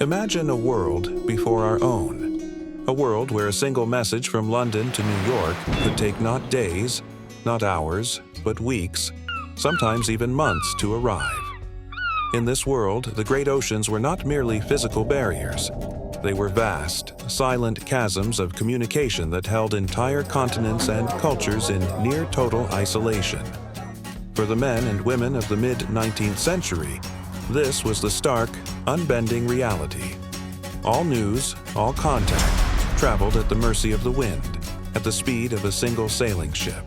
Imagine a world before our own. A world where a single message from London to New York could take not days, not hours, but weeks, sometimes even months to arrive. In this world, the great oceans were not merely physical barriers. They were vast, silent chasms of communication that held entire continents and cultures in near total isolation. For the men and women of the mid-19th century, this was the stark, unbending reality. All news, all contact, traveled at the mercy of the wind, at the speed of a single sailing ship.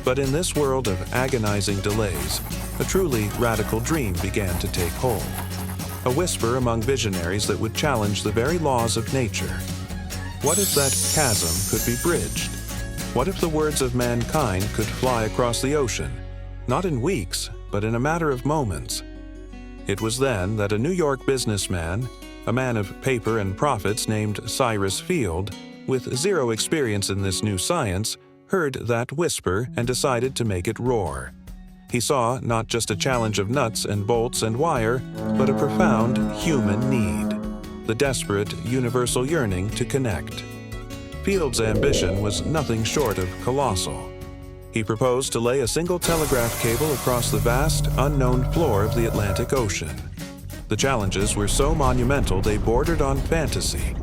But in this world of agonizing delays, a truly radical dream began to take hold. A whisper among visionaries that would challenge the very laws of nature. What if that chasm could be bridged? What if the words of mankind could fly across the ocean, not in weeks, but in a matter of moments? It was then that a New York businessman, a man of paper and profits named Cyrus Field, with zero experience in this new science, heard that whisper and decided to make it roar. He saw not just a challenge of nuts and bolts and wire, but a profound human need, the desperate, universal yearning to connect. Field's ambition was nothing short of colossal. He proposed to lay a single telegraph cable across the vast, unknown floor of the Atlantic Ocean. The challenges were so monumental they bordered on fantasy.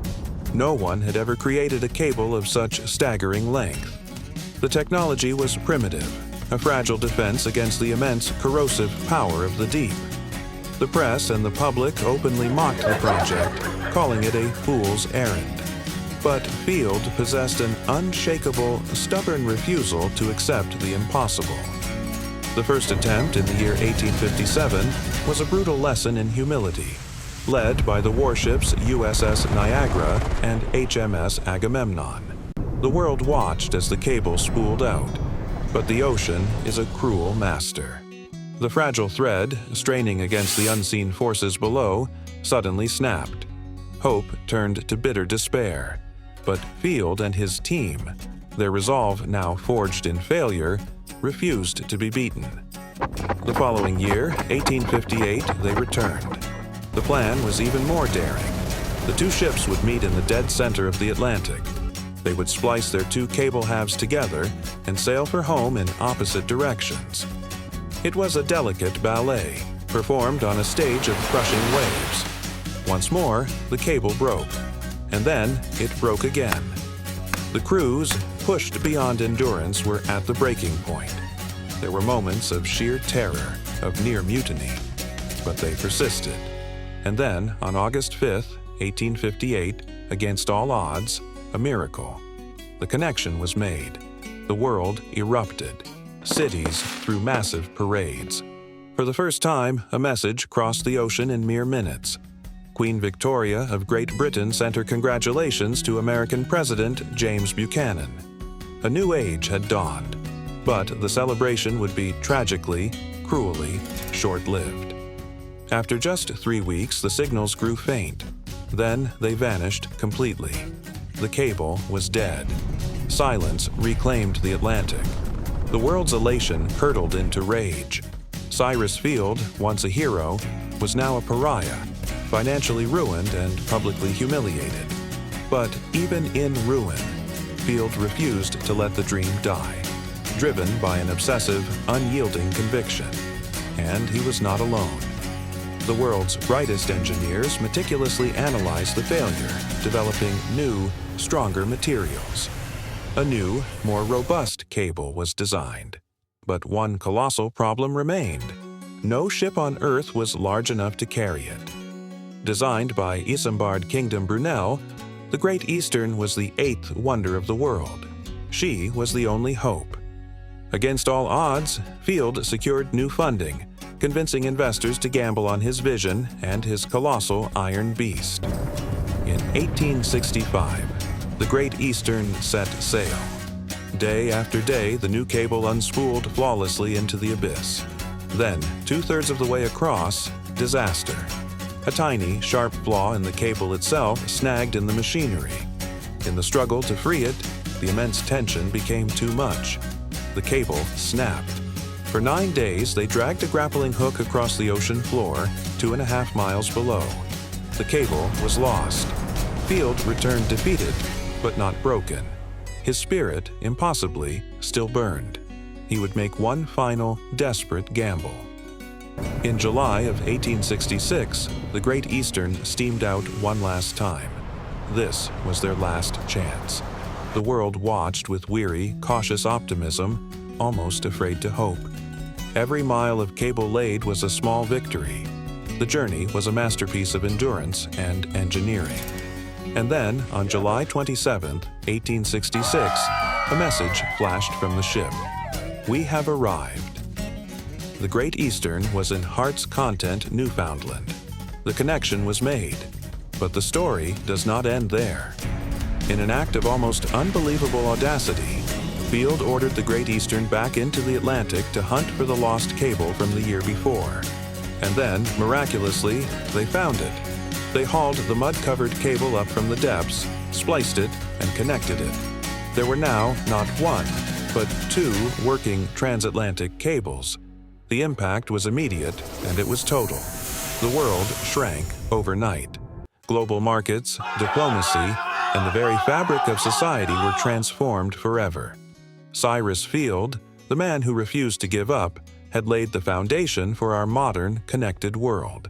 No one had ever created a cable of such staggering length. The technology was primitive, a fragile defense against the immense corrosive power of the deep. The press and the public openly mocked the project, calling it a fool's errand. But Field possessed an unshakable, stubborn refusal to accept the impossible. The first attempt in the year 1857 was a brutal lesson in humility, led by the warships USS Niagara and HMS Agamemnon. The world watched as the cable spooled out, but the ocean is a cruel master. The fragile thread, straining against the unseen forces below, suddenly snapped. Hope turned to bitter despair. But Field and his team, their resolve now forged in failure, refused to be beaten. The following year, 1858, they returned. The plan was even more daring. The two ships would meet in the dead center of the Atlantic. They would splice their two cable halves together and sail for home in opposite directions. It was a delicate ballet, performed on a stage of crushing waves. Once more, the cable broke, and then it broke again. The crews, pushed beyond endurance, were at the breaking point. There were moments of sheer terror, of near mutiny, but they persisted. And then, on August 5th, 1858, against all odds, a miracle. The connection was made. The world erupted. Cities threw massive parades. For the first time, a message crossed the ocean in mere minutes. Queen Victoria of Great Britain sent her congratulations to American President James Buchanan. A new age had dawned, but the celebration would be tragically, cruelly, short-lived. After just 3 weeks, the signals grew faint. Then they vanished completely. The cable was dead. Silence reclaimed the Atlantic. The world's elation curdled into rage. Cyrus Field, once a hero, was now a pariah, financially ruined and publicly humiliated. But even in ruin, Field refused to let the dream die, driven by an obsessive, unyielding conviction. And he was not alone. The world's brightest engineers meticulously analyzed the failure, developing new, stronger materials. A new, more robust cable was designed. But one colossal problem remained. No ship on Earth was large enough to carry it. Designed by Isambard Kingdom Brunel, the Great Eastern was the eighth wonder of the world. She was the only hope. Against all odds, Field secured new funding, convincing investors to gamble on his vision and his colossal iron beast. In 1865, the Great Eastern set sail. Day after day, the new cable unspooled flawlessly into the abyss. Then, 2/3 of the way across, disaster. A tiny, sharp flaw in the cable itself snagged in the machinery. In the struggle to free it, the immense tension became too much. The cable snapped. For 9 days, they dragged a grappling hook across the ocean floor, 2.5 miles below. The cable was lost. Field returned defeated, but not broken. His spirit, impossibly, still burned. He would make one final, desperate gamble. In July of 1866, the Great Eastern steamed out one last time. This was their last chance. The world watched with weary, cautious optimism, almost afraid to hope. Every mile of cable laid was a small victory. The journey was a masterpiece of endurance and engineering. And then, on July 27, 1866, a message flashed from the ship. "We have arrived." The Great Eastern was in Heart's Content, Newfoundland. The connection was made, but the story does not end there. In an act of almost unbelievable audacity, Field ordered the Great Eastern back into the Atlantic to hunt for the lost cable from the year before. And then, miraculously, they found it. They hauled the mud-covered cable up from the depths, spliced it, and connected it. There were now not one, but two working transatlantic cables. The impact was immediate, and it was total. The world shrank overnight. Global markets, diplomacy, and the very fabric of society were transformed forever. Cyrus Field, the man who refused to give up, had laid the foundation for our modern, connected world.